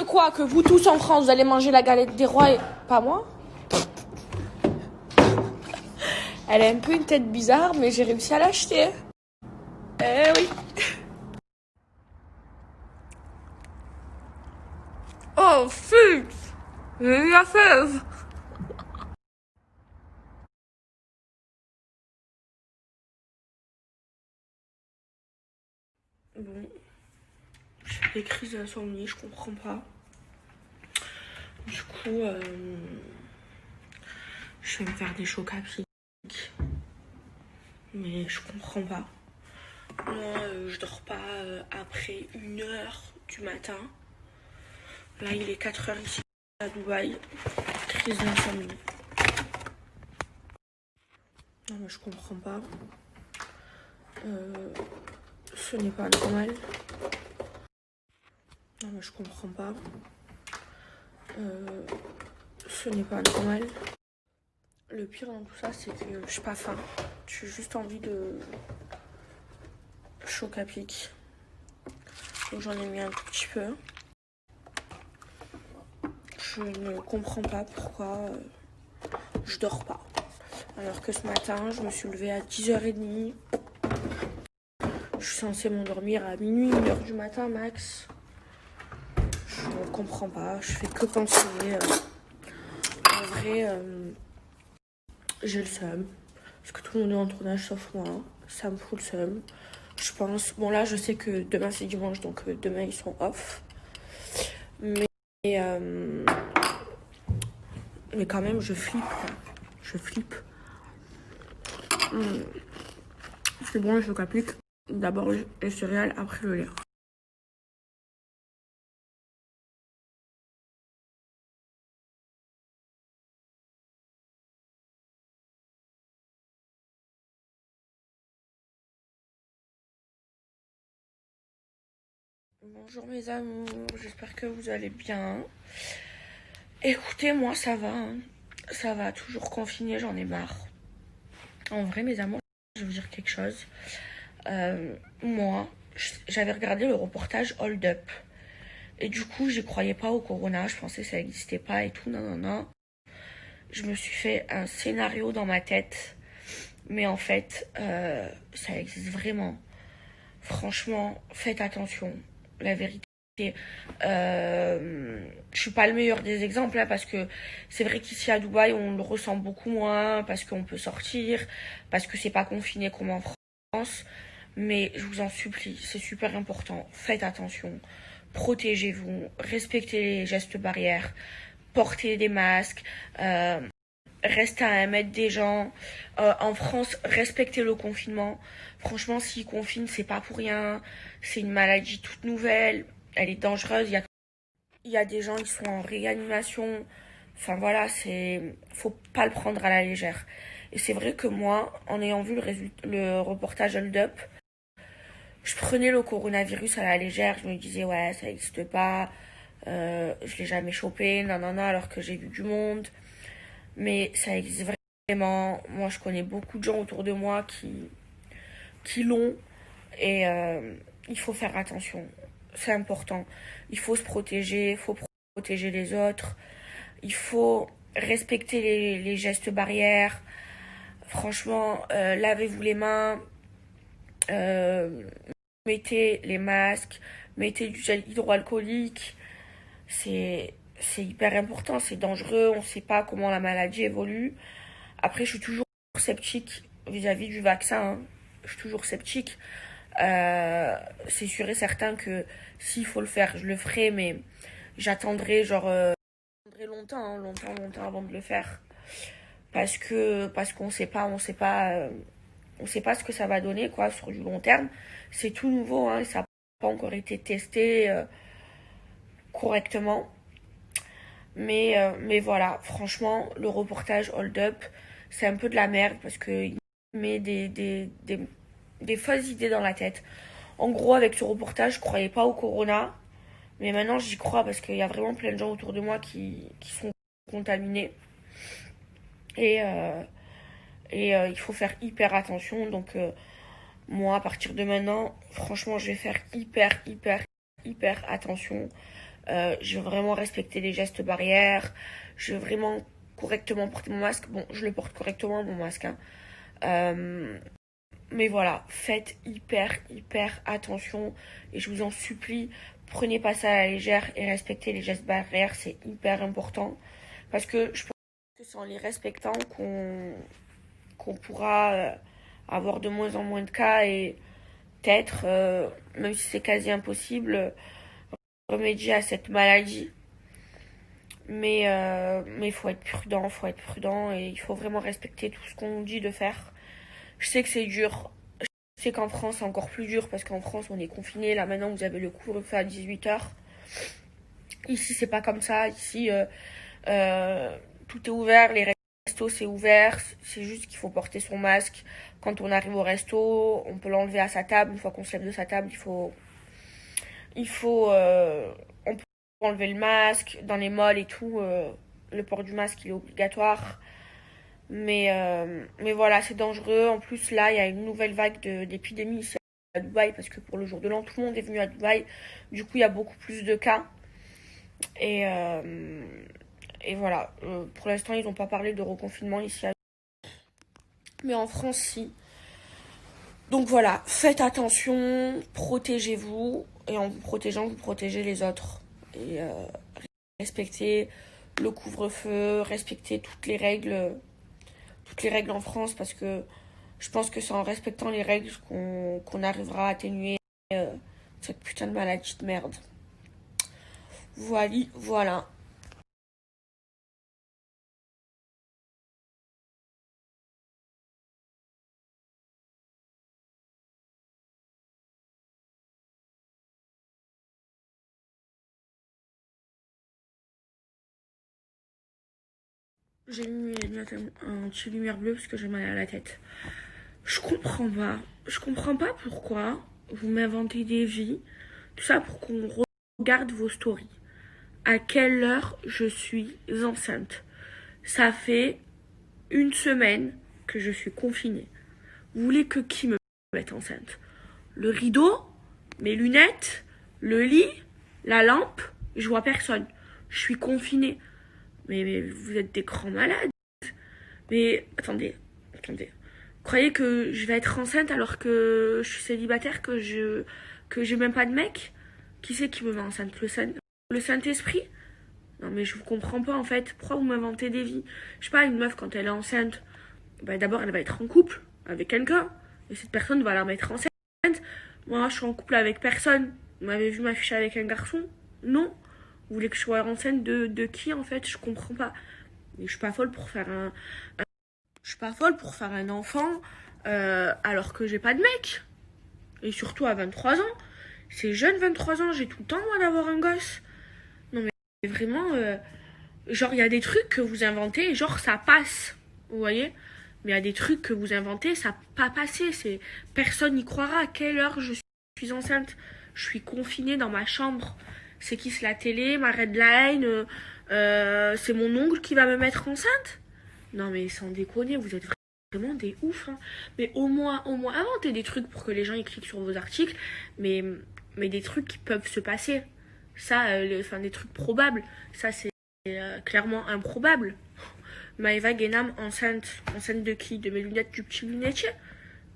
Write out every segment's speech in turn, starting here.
quoi? Que vous tous en France, vous allez manger la galette des rois et pas moi? Elle a un peu une tête bizarre, mais j'ai réussi à l'acheter. Eh oui. Oh, fuck! J'ai eu la fève. Bon, j'ai des crises d'insomnie, je comprends pas. Du coup, je vais me faire des chocs à pic. Mais je comprends pas. Moi, je dors pas après 1h du matin. Là, il est 4h ici à Dubaï. Crise d'insomnie. Non, mais je comprends pas. Ce n'est pas normal. Non, mais je comprends pas. Ce n'est pas normal. Le pire dans tout ça, c'est que je suis pas faim. J'ai juste envie de choc à pic. Donc j'en ai mis un tout petit peu. Je ne comprends pas pourquoi je dors pas. Alors que ce matin, je me suis levée à 10h30. Je suis censée m'endormir à minuit, 1h du matin max. Je ne comprends pas. Je fais que penser. En vrai, j'ai le seum. Parce que tout le monde est en tournage sauf moi. Ça me fout le seum. Je pense. Bon, là, je sais que demain c'est dimanche, donc demain ils sont off. Mais quand même, je flippe. Quoi. Je flippe. C'est bon, je qu'applique. D'abord les céréales, après le lait. Bonjour mes amours, j'espère que vous allez bien. Écoutez, moi ça va. Hein. Ça va, toujours confiné, j'en ai marre. En vrai, mes amours, je vais vous dire quelque chose. Moi, j'avais regardé le reportage Hold Up. Et du coup, j'y croyais pas au corona. Je pensais que ça n'existait pas et tout. Non, non, non. Je me suis fait un scénario dans ma tête. Mais en fait, ça existe vraiment. Franchement, faites attention. La vérité. Je suis pas le meilleur des exemples là, parce que c'est vrai qu'ici à Dubaï on le ressent beaucoup moins parce qu'on peut sortir, parce que c'est pas confiné comme en France. Mais je vous en supplie, c'est super important. Faites attention, protégez-vous, respectez les gestes barrières, portez des masques, restez à 1 mètre des gens. En France, respectez le confinement. Franchement, s'ils confinent, c'est pas pour rien. C'est une maladie toute nouvelle. Elle est dangereuse. Il y a des gens qui sont en réanimation. Enfin voilà, faut pas le prendre à la légère. Et c'est vrai que moi, en ayant vu le reportage Hold Up, je prenais le coronavirus à la légère. Je me disais, ouais, ça n'existe pas. Je l'ai jamais chopé, non, non, non, alors que j'ai vu du monde. Mais ça existe vraiment. Moi, je connais beaucoup de gens autour de moi qui l'ont. Et il faut faire attention. C'est important. Il faut se protéger, il faut protéger les autres. Il faut respecter les gestes barrières. Franchement, lavez-vous les mains. Mettez les masques. Mettez du gel hydroalcoolique. C'est hyper important. C'est dangereux. On ne sait pas comment la maladie évolue. Après, je suis toujours sceptique vis-à-vis du vaccin. Hein. Je suis toujours sceptique. C'est sûr et certain que s'il faut le faire, je le ferai, mais j'attendrai longtemps, hein, longtemps avant de le faire, parce qu'on sait pas, on sait pas ce que ça va donner quoi sur du long terme. C'est tout nouveau, hein, ça n'a pas encore été testé correctement, mais voilà, franchement, le reportage Hold Up, c'est un peu de la merde parce que il met des fausses idées dans la tête. En gros, avec ce reportage, je croyais pas au corona. Mais maintenant, j'y crois parce qu'il y a vraiment plein de gens autour de moi qui sont contaminés. Et, il faut faire hyper attention. Donc, moi, à partir de maintenant, franchement, je vais faire hyper attention. Je veux vraiment respecter les gestes barrières. Je veux vraiment correctement porter mon masque. Bon, je le porte correctement, mon masque, hein. Euh, mais voilà, faites hyper attention. Et je vous en supplie, prenez pas ça à la légère et respectez les gestes barrières. C'est hyper important. Parce que je pense que c'est en les respectant qu'on pourra avoir de moins en moins de cas et peut-être, même si c'est quasi impossible, remédier à cette maladie. Mais faut être prudent et il faut vraiment respecter tout ce qu'on dit de faire. Je sais que c'est dur. Je sais qu'en France, c'est encore plus dur parce qu'en France, on est confiné. Là, maintenant, vous avez le couvre-feu à 18h. Ici, c'est pas comme ça. Ici, tout est ouvert. Les restos, c'est ouvert. C'est juste qu'il faut porter son masque. Quand on arrive au resto, on peut l'enlever à sa table. Une fois qu'on se lève de sa table, on peut enlever le masque. Dans les malls et tout, le port du masque, il est obligatoire. Mais voilà, c'est dangereux. En plus, là, il y a une nouvelle vague d'épidémie ici à Dubaï, parce que pour le jour de l'an, tout le monde est venu à Dubaï. Du coup, il y a beaucoup plus de cas. Et, euh, et voilà, pour l'instant, ils n'ont pas parlé de reconfinement ici à mais en France, si. Donc voilà, faites attention, protégez-vous. Et en vous protégeant, vous protégez les autres. Et respectez le couvre-feu, respectez toutes les règles en France, parce que je pense que c'est en respectant les règles qu'on arrivera à atténuer euh, cette putain de maladie de merde. Voilà. J'ai mis un petit lumière bleue parce que j'ai mal à la tête. Je comprends pas. Je comprends pas pourquoi vous m'inventez des vies. Tout ça pour qu'on regarde vos stories. À quelle heure je suis enceinte? Ça fait une semaine que je suis confinée. Vous voulez que qui me mette enceinte? Le rideau, mes lunettes, le lit, la lampe, je vois personne. Je suis confinée. Mais vous êtes des grands malades. Mais attendez. Vous croyez que je vais être enceinte alors que je suis célibataire, que j'ai même pas de mec? Qui c'est qui me met enceinte? Le Saint-Esprit? Non mais je vous comprends pas en fait. Pourquoi vous m'inventez des vies? Je sais pas, une meuf quand elle est enceinte, bah, d'abord elle va être en couple avec quelqu'un. Et cette personne va la mettre enceinte. Moi, je suis en couple avec personne. Vous m'avez vu m'afficher avec un garçon? Non. Vous voulez que je sois enceinte de qui en fait? Je comprends pas. Et je suis pas folle pour faire je suis pas folle pour faire un enfant alors que j'ai pas de mec. Et surtout à 23 ans. C'est jeune 23 ans, j'ai tout le temps moi d'avoir un gosse. Non mais vraiment, genre il y a des trucs que vous inventez, genre ça passe. Vous voyez? Mais il y a des trucs que vous inventez, ça n'a pas passé. Personne n'y croira à quelle heure je suis enceinte. Je suis confinée dans ma chambre. C'est qui? C'est la télé, ma redline, c'est mon oncle qui va me mettre enceinte? Non mais sans déconner, vous êtes vraiment des oufs, hein. Mais au moins, inventez des trucs pour que les gens y cliquent sur vos articles, mais des trucs qui peuvent se passer. Ça, enfin des trucs probables. Ça, c'est clairement improbable. Maëva Guénam enceinte de qui? De mes lunettes du petit lunetier?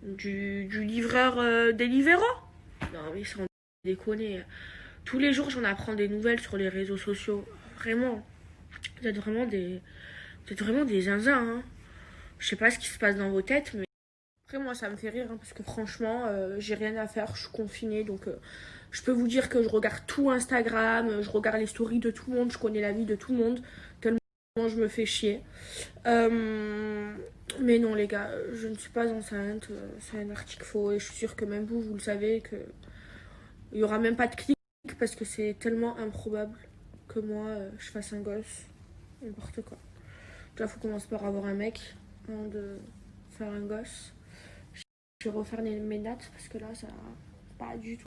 Du livreur Deliveroo? Non mais sans déconner. Tous les jours j'en apprends des nouvelles sur les réseaux sociaux. Vraiment. Vous êtes vraiment des. Vous êtes vraiment des zinzins, hein. Je sais pas ce qui se passe dans vos têtes, mais. Après moi ça me fait rire, hein, parce que franchement, j'ai rien à faire, je suis confinée, donc je peux vous dire que je regarde tout Instagram, je regarde les stories de tout le monde, je connais la vie de tout le monde, tellement je me fais chier. Mais non les gars, je ne suis pas enceinte, c'est un article faux et je suis sûre que même vous le savez que il y aura même pas de clic parce que c'est tellement improbable que moi je fasse un gosse, n'importe quoi. Déjà faut commencer par avoir un mec avant de faire un gosse. Je vais refaire mes notes parce que là ça pas du tout.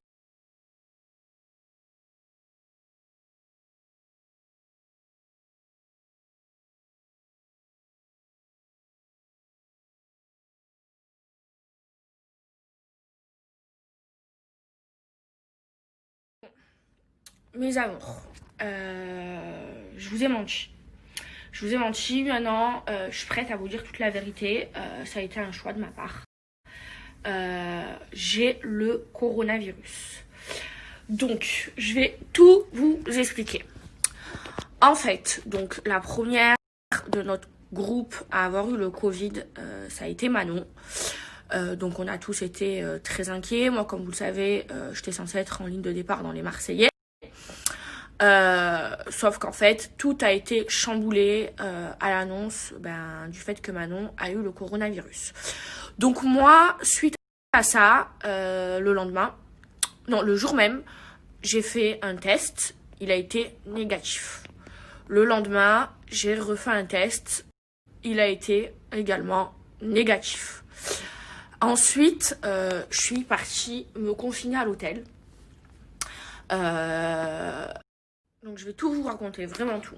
Mes amours. je vous ai menti. Je vous ai menti, maintenant je suis prête à vous dire toute la vérité. Ça a été un choix de ma part. J'ai le coronavirus. Donc, je vais tout vous expliquer. En fait, donc la première de notre groupe à avoir eu le Covid, ça a été Manon. Donc on a tous été très inquiets. Moi, comme vous le savez, j'étais censée être en ligne de départ dans les Marseillais. Sauf qu'en fait, tout a été chamboulé à l'annonce du fait que Manon a eu le coronavirus. Donc moi, suite à ça, le jour même, j'ai fait un test. Il a été négatif. Le lendemain, j'ai refait un test. Il a été également négatif. Ensuite, je suis partie me confiner à l'hôtel. Donc, je vais tout vous raconter, vraiment tout.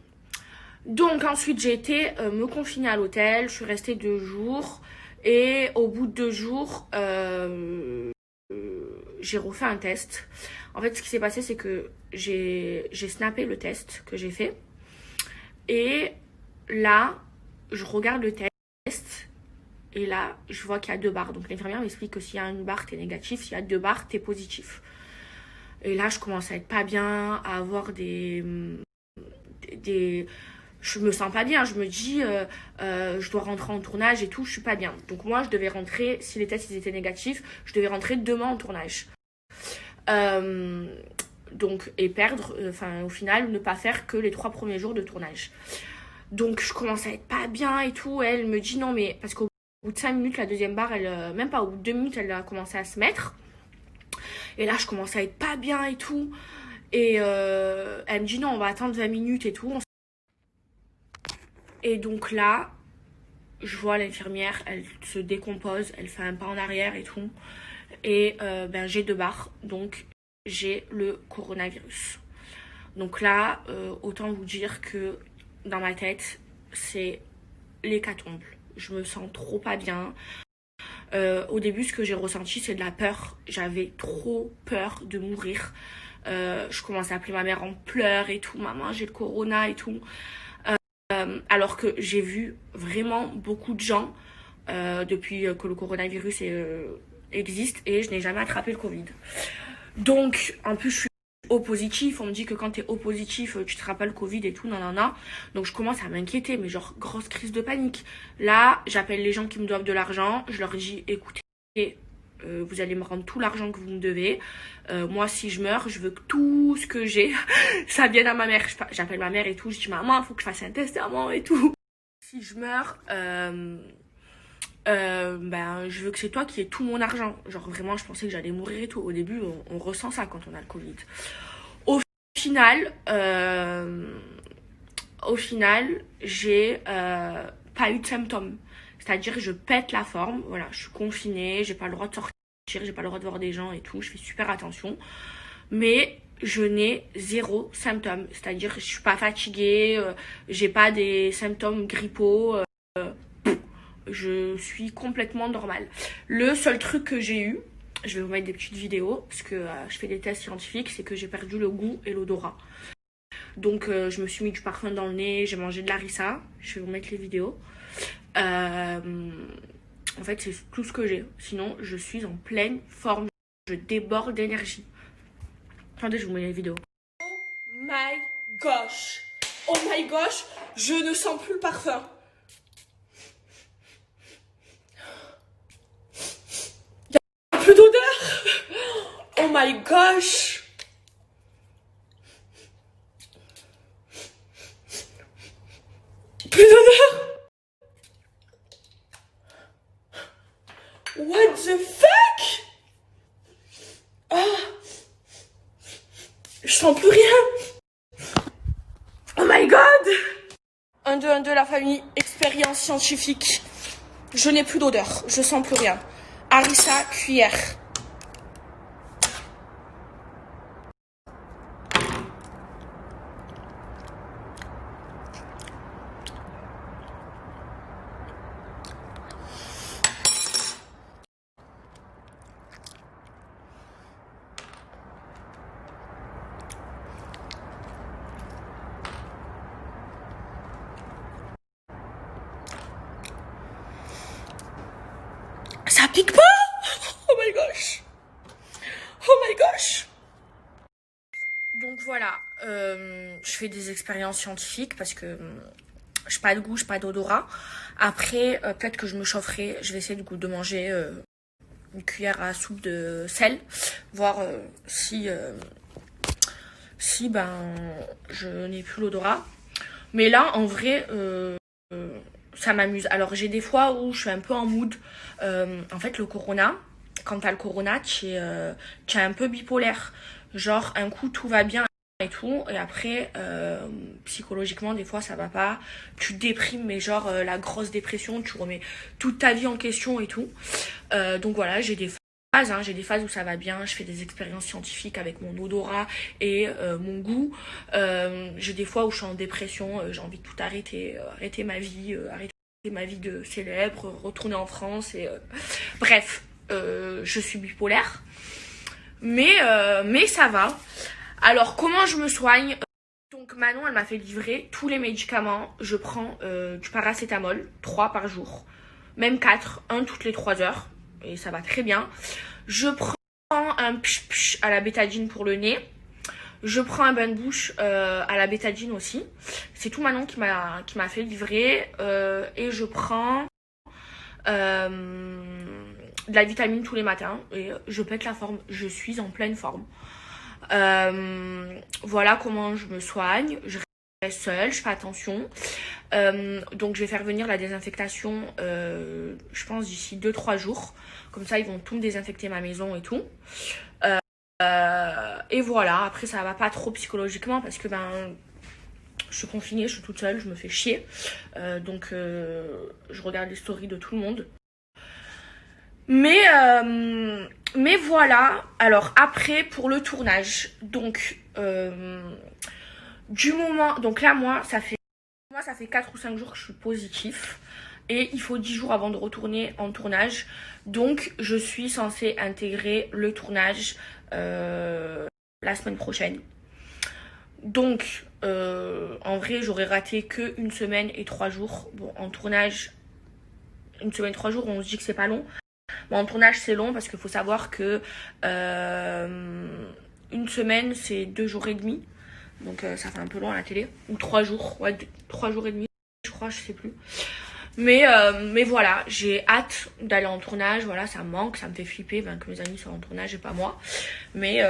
Donc, ensuite, j'ai été me confiner à l'hôtel. Je suis restée 2 jours. Et au bout de 2 jours, j'ai refait un test. En fait, ce qui s'est passé, c'est que j'ai snappé le test que j'ai fait. Et là, je regarde le test. Et là, je vois qu'il y a 2 barres. Donc, l'infirmière m'explique que s'il y a une barre, t'es négatif. S'il y a 2 barres, t'es positif. Et là, je commence à être pas bien, à avoir je me sens pas bien. Je me dis, je dois rentrer en tournage et tout, je suis pas bien. Donc moi, je devais rentrer, si les tests ils étaient négatifs, je devais rentrer demain en tournage. Donc, et perdre, au final, ne pas faire que les 3 premiers jours de tournage. Donc, je commence à être pas bien et tout. Elle me dit non, mais parce qu'au bout de 5 minutes, la deuxième barre, même pas au bout de 2 minutes, elle a commencé à se mettre. Et là, je commence à être pas bien et tout. Et elle me dit non, on va attendre 20 minutes et tout. Et donc là, je vois l'infirmière, elle se décompose, elle fait un pas en arrière et tout. Et j'ai 2 barres, donc j'ai le coronavirus. Donc là, autant vous dire que dans ma tête, c'est l'hécatombe. Je me sens trop pas bien. Au début, ce que j'ai ressenti, c'est de la peur. J'avais trop peur de mourir. Je commençais à appeler ma mère en pleurs et tout. Maman, j'ai le corona et tout. Alors que j'ai vu vraiment beaucoup de gens depuis que le coronavirus existe et je n'ai jamais attrapé le Covid. Donc, en plus, je suis O positif. On me dit que quand t'es O positif, tu te rappelles le Covid et tout, nanana. Donc, je commence à m'inquiéter, mais genre, grosse crise de panique. Là, j'appelle les gens qui me doivent de l'argent. Je leur dis, écoutez, vous allez me rendre tout l'argent que vous me devez. Moi, si je meurs, je veux que tout ce que j'ai, ça vienne à ma mère. J'appelle ma mère et tout. Je dis, maman, il faut que je fasse un testament et tout. Si je meurs, je veux que c'est toi qui aies tout mon argent. Genre, vraiment, je pensais que j'allais mourir et tout. Au début, on ressent ça quand on a le Covid. Au final, j'ai pas eu de symptômes. C'est-à-dire, je pète la forme. Voilà, je suis confinée, j'ai pas le droit de sortir, j'ai pas le droit de voir des gens et tout. Je fais super attention. Mais je n'ai 0 symptômes. C'est-à-dire, je suis pas fatiguée, j'ai pas des symptômes grippaux. Je suis complètement normale. Le seul truc que j'ai eu, je vais vous mettre des petites vidéos, parce que je fais des tests scientifiques, c'est que j'ai perdu le goût et l'odorat. Donc, je me suis mis du parfum dans le nez, j'ai mangé de l'harissa. Je vais vous mettre les vidéos. En fait, c'est tout ce que j'ai. Sinon, je suis en pleine forme. Je déborde d'énergie. Attendez, je vous mets les vidéos. Oh my gosh! Oh my gosh! Je ne sens plus le parfum. Il n'y a plus d'odeur! Oh my gosh! Plus d'odeur! What the fuck? Oh. Je sens plus rien. Oh my god. 1, 2, 1, 2, la famille, expérience scientifique. Je n'ai plus d'odeur, je sens plus rien. Harissa, cuillère. pique pas. Oh my gosh. Oh my gosh. Donc voilà, je fais des expériences scientifiques parce que j'ai pas de goût, j'ai pas d'odorat. Après, peut-être que je me chaufferai, je vais essayer du coup de manger une cuillère à soupe de sel, voir si je n'ai plus l'odorat. Mais là, en vrai, ça m'amuse. Alors j'ai des fois où je suis un peu en mood. En fait, le corona, quand t'as le corona, tu es un peu bipolaire. Genre, un coup, tout va bien et tout, et après, psychologiquement, des fois, ça va pas. Tu déprimes, mais genre, la grosse dépression, tu remets toute ta vie en question et tout. Donc voilà, j'ai des phases, hein, j'ai des phases où ça va bien, je fais des expériences scientifiques avec mon odorat et mon goût. J'ai des fois où je suis en dépression, j'ai envie de tout arrêter, arrêter ma vie, arrêter ma vie de célèbre, retourner en France et bref, je suis bipolaire. Mais ça va. Alors, comment je me soigne? Donc, Manon, elle m'a fait livrer tous les médicaments. Je prends du paracétamol, 3 par jour. Même 4, un toutes les 3 heures. Et ça va très bien. Je prends un pch à la bétadine pour le nez. Je prends un bain de bouche à la bétadine aussi. C'est tout Manon qui m'a fait livrer. Et je prends de la vitamine tous les matins. Et je pète la forme. Je suis en pleine forme. Voilà comment je me soigne. Je reste seule, je fais attention. Donc je vais faire venir la désinfectation, je pense d'ici 2-3 jours. Comme ça, ils vont tout me désinfecter ma maison et tout. Et voilà, après ça va pas trop psychologiquement parce que je suis confinée, je suis toute seule, je me fais chier. Donc je regarde les stories de tout le monde. Mais voilà, alors après pour le tournage, donc donc là moi ça fait 4 ou 5 jours que je suis positif et il faut 10 jours avant de retourner en tournage. Donc je suis censée intégrer le tournage la semaine prochaine. Donc en vrai j'aurais raté que 1 semaine et 3 jours. Bon, en tournage 1 semaine 3 jours on se dit que c'est pas long. Bon, en tournage c'est long parce qu'il faut savoir que 1 semaine c'est 2 jours et demi. Donc ça fait un peu long à la télé. Ou 3 jours, ouais, 3 jours et demi je crois, je sais plus. Mais voilà, j'ai hâte d'aller en tournage. Voilà, ça me manque, ça me fait flipper que mes amis soient en tournage et pas moi. Mais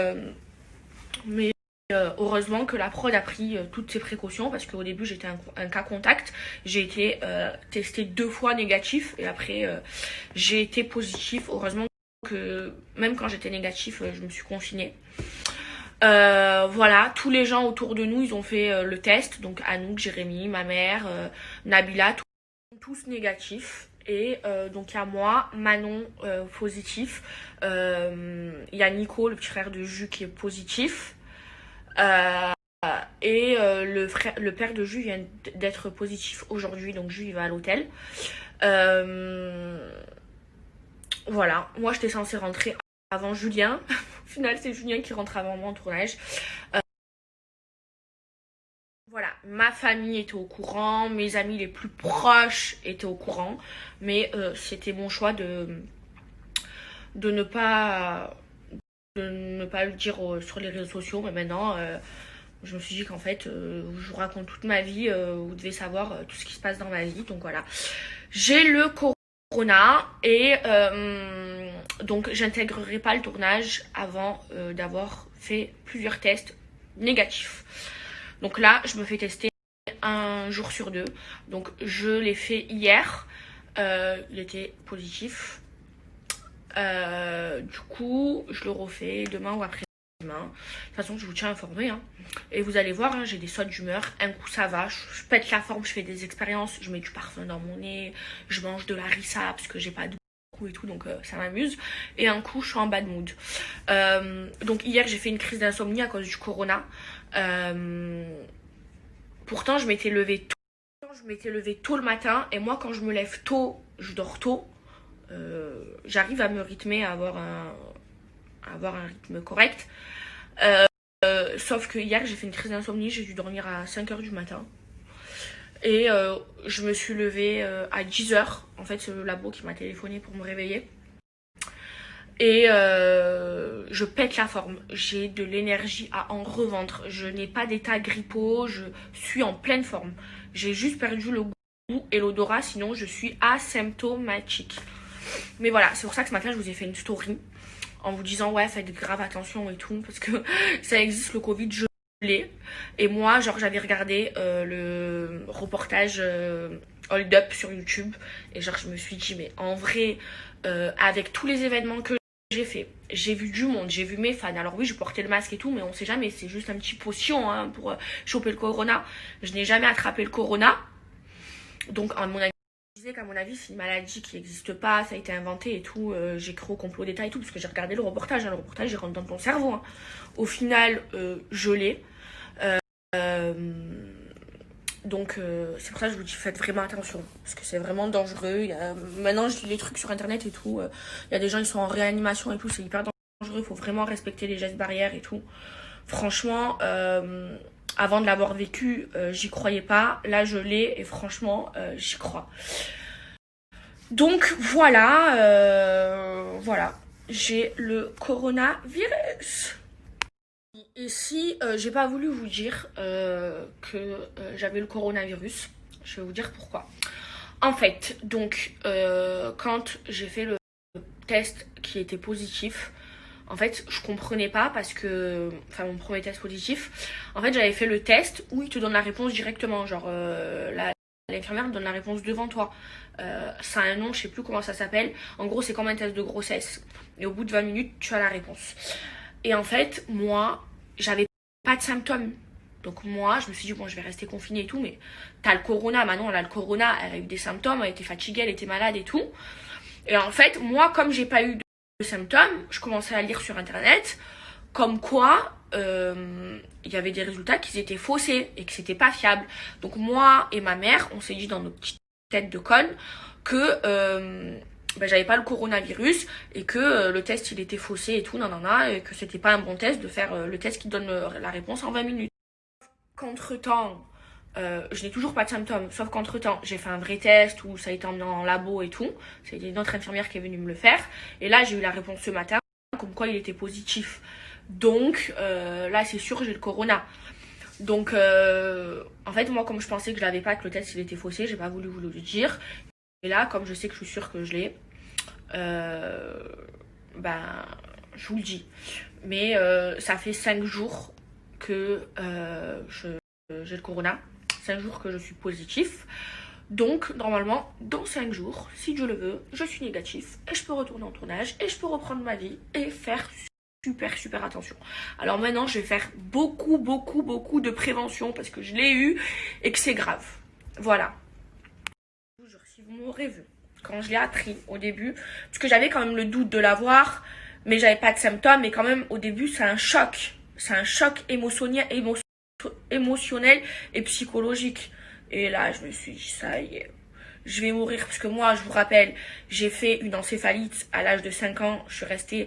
heureusement que la prod a pris toutes ses précautions parce qu'au début j'étais un cas contact. J'ai été testée 2 fois négatif et après j'ai été positif. Heureusement que même quand j'étais négatif, je me suis confinée. Voilà, tous les gens autour de nous ils ont fait le test. Donc Anouk, Jérémy, ma mère, Nabila, tous négatifs. Et donc il y a moi, Manon positif. Il y a Nico, le petit frère de Jus qui est positif. Et le père de Jus vient d'être positif aujourd'hui, donc Jus il va à l'hôtel. Voilà, moi j'étais censée rentrer avant Julien. Au final c'est Julien qui rentre avant moi en tournage. Voilà, ma famille était au courant, mes amis les plus proches étaient au courant, mais c'était mon choix de ne pas le dire sur les réseaux sociaux. Mais maintenant je me suis dit qu'en fait je vous raconte toute ma vie, vous devez savoir tout ce qui se passe dans ma vie. Donc voilà, j'ai le corona et donc j'intégrerai pas le tournage avant d'avoir fait plusieurs tests négatifs. Donc là je me fais tester 1 jour sur 2. Donc je l'ai fait hier, il était positif. Du coup je le refais demain ou après demain. De toute façon je vous tiens informé, hein. Et vous allez voir, hein, j'ai des sautes d'humeur. Un coup ça va, je pète la forme, je fais des expériences, je mets du parfum dans mon nez, je mange de la harissa parce que j'ai pas de goût et tout, donc ça m'amuse. Et un coup je suis en bad mood. Donc hier j'ai fait une crise d'insomnie à cause du corona. Pourtant je m'étais levée tôt le matin, et moi quand je me lève tôt je dors tôt. J'arrive à me rythmer, à avoir un rythme correct. Sauf que hier j'ai fait une crise d'insomnie, j'ai dû dormir à 5h du matin. Et je me suis levée à 10h. En fait c'est le labo qui m'a téléphoné pour me réveiller. Et je pète la forme. J'ai de l'énergie à en revendre. Je n'ai pas d'état grippaux. Je suis en pleine forme. J'ai juste perdu le goût et l'odorat. Sinon, je suis asymptomatique. Mais voilà, c'est pour ça que ce matin, je vous ai fait une story en vous disant, ouais, faites grave attention et tout. Parce que ça existe, le Covid, je l'ai. Et moi, genre, j'avais regardé le reportage Hold Up sur YouTube. Et genre, je me suis dit, mais en vrai, avec tous les événements que j'ai fait, j'ai vu du monde, j'ai vu mes fans. Alors oui, je portais le masque et tout, mais on sait jamais, c'est juste un petit potion hein, pour choper le corona. Je n'ai jamais attrapé le corona. Donc à mon avis, je disais qu'à mon avis, c'est une maladie qui n'existe pas, ça a été inventé et tout. J'ai cru au complot d'État et tout, parce que j'ai regardé le reportage. Hein, le reportage, il rentre dans ton cerveau. Hein. Au final, je l'ai. Donc c'est pour ça que je vous dis faites vraiment attention parce que c'est vraiment dangereux. Maintenant je lis les trucs sur internet et tout. Il y a des gens ils sont en réanimation et tout, c'est hyper dangereux. Il faut vraiment respecter les gestes barrières et tout. Franchement, avant de l'avoir vécu, j'y croyais pas. Là je l'ai et franchement j'y crois. Donc voilà, j'ai le coronavirus. Et si j'ai pas voulu vous dire que j'avais le coronavirus, je vais vous dire pourquoi. En fait, donc, quand j'ai fait le test qui était positif, en fait, je comprenais pas parce que, enfin, mon premier test positif, en fait, j'avais fait le test où il te donne la réponse directement, genre, l'infirmière donne la réponse devant toi. Ça a un nom, je sais plus comment ça s'appelle. En gros, c'est comme un test de grossesse. Et au bout de 20 minutes, tu as la réponse. Et en fait, moi, j'avais pas de symptômes. Donc moi, je me suis dit, bon, je vais rester confinée et tout, mais t'as le corona, Manon, elle a le corona, elle a eu des symptômes, elle était fatiguée, elle était malade et tout. Et en fait, moi, comme j'ai pas eu de symptômes, je commençais à lire sur Internet, comme quoi, il y avait des résultats qui étaient faussés et que c'était pas fiable. Donc moi et ma mère, on s'est dit dans nos petites têtes de conne que j'avais pas le coronavirus et que le test il était faussé et tout, et que c'était pas un bon test de faire le test qui donne la réponse en 20 minutes. Qu'entre-temps, je n'ai toujours pas de symptômes, sauf qu'entre-temps, j'ai fait un vrai test où ça a été emmené en labo et tout. C'est une autre infirmière qui est venue me le faire. Et là, j'ai eu la réponse ce matin, comme quoi il était positif. Donc, là, c'est sûr, j'ai le corona. Donc, en fait, moi, comme je pensais que je l'avais pas, que le test il était faussé, j'ai pas voulu vous le dire. Et là, comme je sais que je suis sûre que je l'ai, je vous le dis. Mais ça fait 5 jours que j'ai le corona. 5 jours que je suis positif. Donc, normalement, dans 5 jours, si Dieu le veut, je suis négatif et je peux retourner en tournage et je peux reprendre ma vie et faire super attention. Alors maintenant, je vais faire beaucoup de prévention parce que je l'ai eu et que c'est grave. Voilà. Si vous m'aurez vu quand je l'ai appris au début, parce que j'avais quand même le doute de l'avoir, mais j'avais pas de symptômes, mais quand même au début c'est un choc. C'est un choc émotionnel et psychologique. Et là, je me suis dit, ça y est, je vais mourir. Parce que moi, je vous rappelle, j'ai fait une encéphalite à l'âge de 5 ans. Je suis restée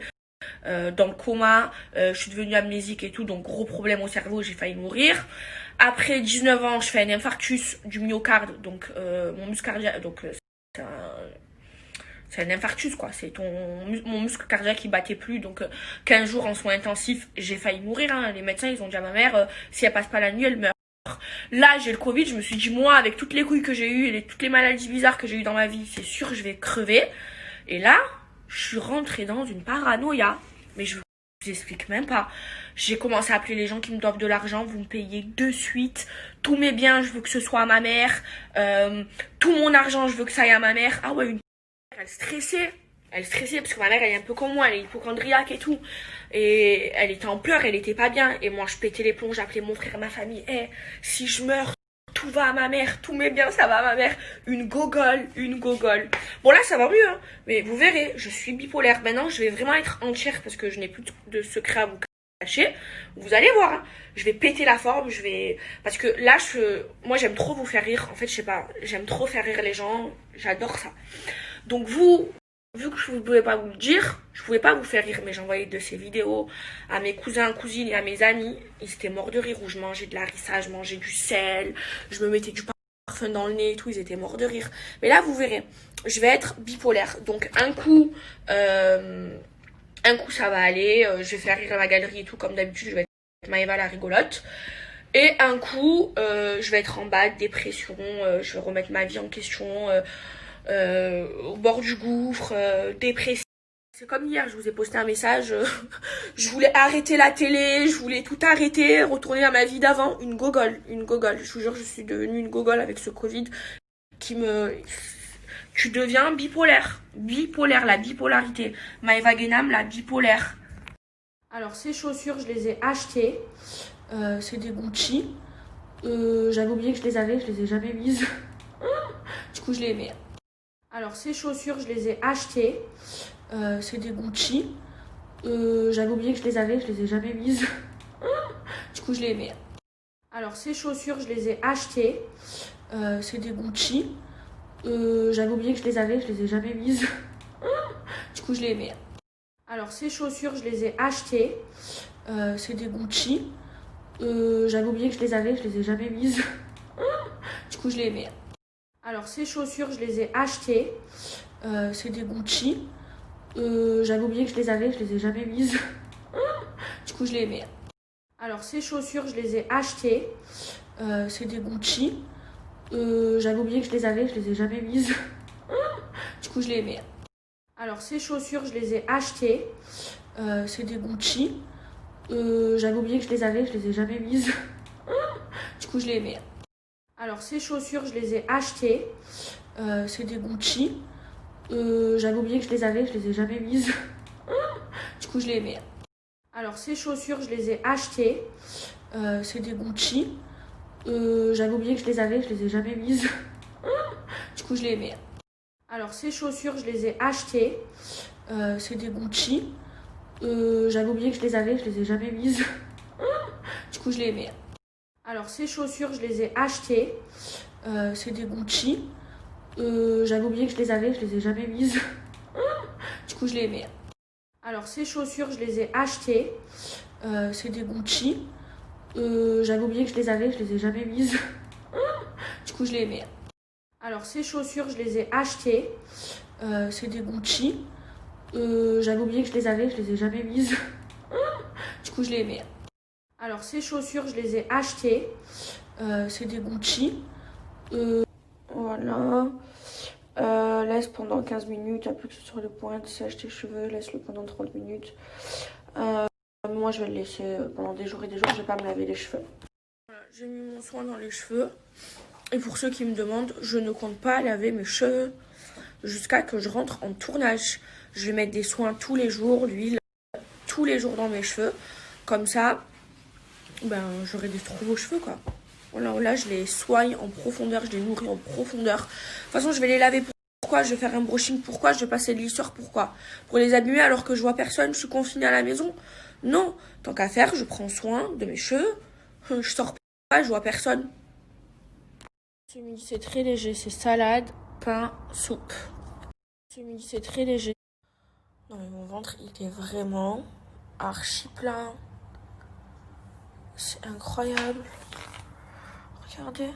dans le coma. Je suis devenue amnésique et tout. Donc, gros problème au cerveau, j'ai failli mourir. Après 19 ans, je fais un infarctus du myocarde. Donc, mon muscle cardiaque... Donc, c'est un infarctus quoi, c'est mon muscle cardiaque qui battait plus, donc 15 jours en soins intensifs, j'ai failli mourir, hein. Les médecins ils ont dit à ma mère, si elle passe pas la nuit elle meurt. Là j'ai le Covid, je me suis dit moi avec toutes les couilles que j'ai eues et toutes les maladies bizarres que j'ai eues dans ma vie, c'est sûr je vais crever. Et là, je suis rentrée dans une paranoïa, mais je vous explique même pas. J'ai commencé à appeler les gens qui me doivent de l'argent, vous me payez de suite, tous mes biens je veux que ce soit à ma mère, tout mon argent je veux que ça aille à ma mère. Ah ouais, elle stressait parce que ma mère elle est un peu comme moi, elle est hypochondriaque et tout, et elle était en pleurs, elle était pas bien, et moi je pétais les plombs, j'appelais mon frère, ma famille, si je meurs tout va à ma mère, tous mes biens ça va à ma mère, une gogole. Bon là ça va mieux hein, mais vous verrez, je suis bipolaire. Maintenant je vais vraiment être entière parce que je n'ai plus de secret à vous cacher. Vous allez voir hein. Je vais péter la forme, parce que là moi j'aime trop vous faire rire, en fait je sais pas, j'aime trop faire rire les gens, j'adore ça. Donc vous, vu que je ne pouvais pas vous le dire, je pouvais pas vous faire rire, mais j'envoyais de ces vidéos à mes cousins, cousines et à mes amis. Ils étaient morts de rire, où je mangeais de la harissa, je mangeais du sel, je me mettais du parfum dans le nez et tout, ils étaient morts de rire. Mais là, vous verrez, je vais être bipolaire. Donc un coup, Un coup ça va aller, je vais faire rire ma galerie et tout comme d'habitude, je vais être Maëva la rigolote. Et un coup, je vais être en bas, dépression, je vais remettre ma vie en question, au bord du gouffre, dépressif. C'est comme hier, je vous ai posté un message, je voulais arrêter la télé, je voulais tout arrêter, retourner à ma vie d'avant. Une gogole. Je vous jure, je suis devenue une gogole avec ce Covid qui me... Tu deviens bipolaire. Bipolaire, la bipolarité. Maëva Guénam, la bipolaire. Alors, ces chaussures, je les ai achetées. C'est des Gucci. J'avais oublié que je les avais, je les ai jamais mises. Du coup, je les mets. Alors, ces chaussures, je les ai achetées. C'est des Gucci. J'avais oublié que je les avais, je les ai jamais mises. Du coup, je les mets. Alors, ces chaussures, je les ai achetées. C'est des Gucci. J'avais oublié que je les avais, je les ai jamais mises. Du coup, je les mets. Alors, ces chaussures, je les ai achetées. C'est des Gucci. J'avais oublié que je les avais, je les ai jamais mises. Du coup, je les mets. Alors, ces chaussures, je les ai achetées. C'est des Gucci. J'avais oublié que je les avais, je les ai jamais mises. Du coup, je les mets. Alors, ces chaussures, je les ai achetées. C'est des Gucci. J'avais oublié que je les avais, je les ai jamais mises. Du coup, je les mets. Alors, ces chaussures, je les ai achetées. C'est des Gucci. J'avais oublié que je les avais, je les ai jamais mises. Du coup, je les mets. Alors, ces chaussures, je les ai achetées. C'est des Gucci. J'avais oublié que je les avais, je les ai jamais mises. Du coup, je les mets. Alors, ces chaussures, je les ai achetées. C'est des Gucci. J'avais oublié que je les avais, je les ai jamais mises. Du coup, je les mets. Alors, ces chaussures, je les ai achetées. C'est des Gucci. J'avais oublié que je les avais, je les ai jamais mises. Du coup, je les mets. Alors, ces chaussures, je les ai achetées. C'est des Gucci. J'avais oublié que je les avais, je les ai jamais mises. Du coup, je les mets. Alors, ces chaussures, je les ai achetées. C'est des Gucci. J'avais oublié que je les avais, je les ai jamais mises. Du coup, je les mets. Alors, ces chaussures, je les ai achetées. C'est des Gucci. J'avais oublié que je les avais, je les ai jamais mises. Du coup, je les mets. Alors, ces chaussures, je les ai achetées. C'est des Gucci. Voilà. Laisse pendant 15 minutes, appuie que ce sur les pointes, sèche tes cheveux, laisse-le pendant 30 minutes. Moi, je vais le laisser pendant des jours et des jours, je vais pas me laver les cheveux. Voilà, j'ai mis mon soin dans les cheveux. Et pour ceux qui me demandent, je ne compte pas laver mes cheveux jusqu'à que je rentre en tournage. Je vais mettre des soins tous les jours, l'huile, tous les jours dans mes cheveux. Comme ça, ben, j'aurai des trop beaux cheveux, quoi. Voilà, là, je les soigne en profondeur, je les nourris en profondeur. De toute façon, je vais les laver. Pourquoi je vais faire un brushing? Pourquoi je vais passer de l'histoire? Pourquoi? Pour les abîmer alors que je vois personne, je suis confinée à la maison? Non, tant qu'à faire, je prends soin de mes cheveux. Je sors pas, je vois personne. Ce midi, c'est très léger, c'est salade, pain, soupe. Ce midi, c'est très léger. Non mais mon ventre, il est vraiment archi plein. C'est incroyable. Regardez.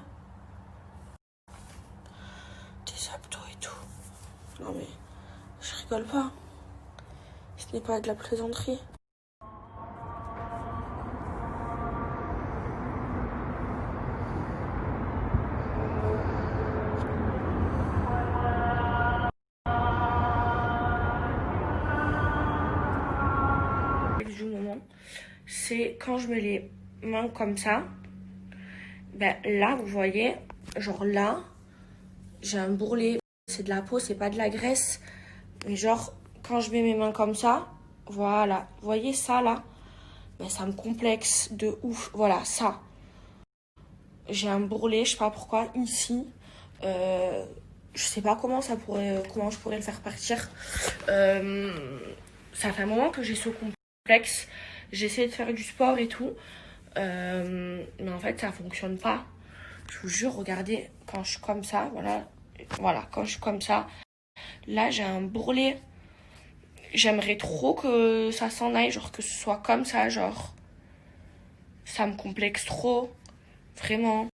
Des abdos et tout. Non mais, je rigole pas. Ce n'est pas de la plaisanterie. Du moment, c'est quand je mets les mains comme ça. Ben là, vous voyez, genre là, j'ai un bourrelet. C'est de la peau, c'est pas de la graisse. Mais genre, quand je mets mes mains comme ça, voilà. Vous voyez ça, là? Ben ça me complexe de ouf. Voilà, ça. J'ai un bourrelet, je sais pas pourquoi, ici. Je sais pas comment je pourrais le faire partir. Ça fait un moment que j'ai ce complexe. J'essaie de faire du sport et tout. Mais en fait, ça fonctionne pas. Je vous jure, regardez, quand je suis comme ça, voilà, quand je suis comme ça, là, j'ai un bourrelet. J'aimerais trop que ça s'en aille, genre que ce soit comme ça, genre. Ça me complexe trop. Vraiment.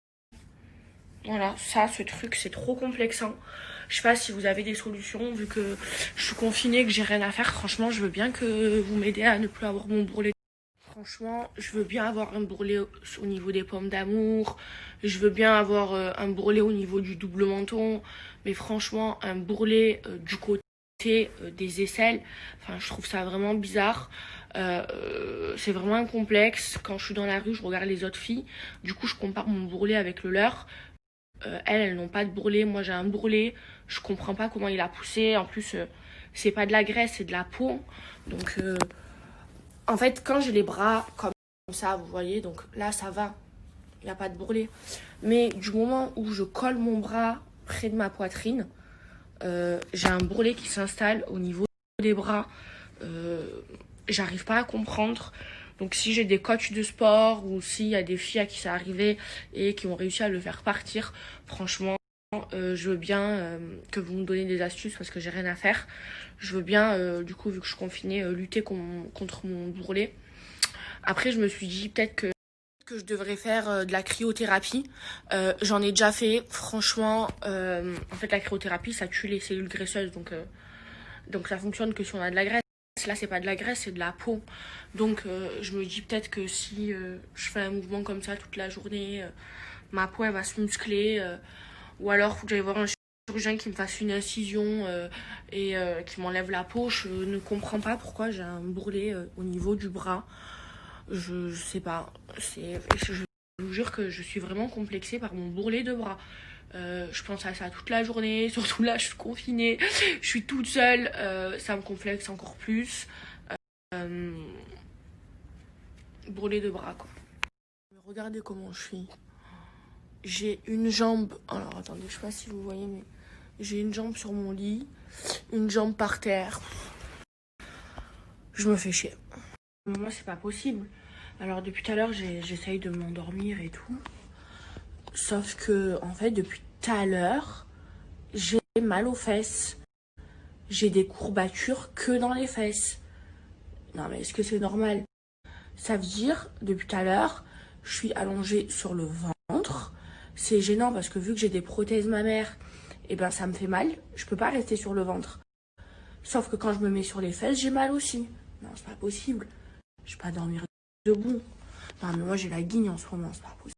Voilà, ça, ce truc, c'est trop complexant. Je sais pas si vous avez des solutions, vu que je suis confinée, que j'ai rien à faire. Franchement, je veux bien que vous m'aidez à ne plus avoir mon bourrelet. Franchement, je veux bien avoir un bourrelet au niveau des pommes d'amour. Je veux bien avoir un bourrelet au niveau du double menton. Mais franchement, un bourrelet du côté des aisselles, enfin, je trouve ça vraiment bizarre. C'est vraiment un complexe. Quand je suis dans la rue, je regarde les autres filles. Du coup, je compare mon bourrelet avec le leur. Elles n'ont pas de bourrelet. Moi, j'ai un bourrelet. Je comprends pas comment il a poussé. En plus, c'est pas de la graisse, c'est de la peau. Donc, en fait, quand j'ai les bras comme ça, vous voyez, donc là, ça va. Il n'y a pas de bourrelet. Mais du moment où je colle mon bras près de ma poitrine, j'ai un bourrelet qui s'installe au niveau des bras. J'arrive pas à comprendre. Donc si j'ai des coachs de sport ou s'il y a des filles à qui ça arrivait et qui ont réussi à le faire partir, franchement, je veux bien que vous me donniez des astuces parce que j'ai rien à faire. Je veux bien, du coup, vu que je suis confinée, lutter contre mon bourrelet. Après, je me suis dit peut-être que je devrais faire de la cryothérapie. J'en ai déjà fait. Franchement, en fait, la cryothérapie, ça tue les cellules graisseuses. Donc ça fonctionne que si on a de la graisse. Là, c'est pas de la graisse, c'est de la peau. Donc, je me dis peut-être que si je fais un mouvement comme ça toute la journée, ma peau, elle va se muscler. Ou alors, il faut que j'aille voir un chirurgien qui me fasse une incision et qui m'enlève la peau. Je ne comprends pas pourquoi j'ai un bourrelet au niveau du bras. Je sais pas. Je vous jure que je suis vraiment complexée par mon bourrelet de bras. Je pense à ça toute la journée, surtout là je suis confinée, je suis toute seule, ça me complexe encore plus. Euh, Bourrelet de bras quoi. Regardez comment je suis. J'ai une jambe, alors attendez, je sais pas si vous voyez, mais j'ai une jambe sur mon lit, une jambe par terre. Je me fais chier. Moi c'est pas possible. Alors depuis tout à l'heure j'essaye de m'endormir et tout. Sauf que en fait depuis tout à l'heure j'ai mal aux fesses. J'ai des courbatures que dans les fesses. Non mais est-ce que c'est normal? Ça veut dire, depuis tout à l'heure, je suis allongée sur le ventre. C'est gênant parce que vu que j'ai des prothèses mammaires, et ben ça me fait mal. Je peux pas rester sur le ventre. Sauf que quand je me mets sur les fesses, j'ai mal aussi. Non, c'est pas possible. Je vais pas dormir debout. Non mais moi j'ai la guigne en ce moment, c'est pas possible.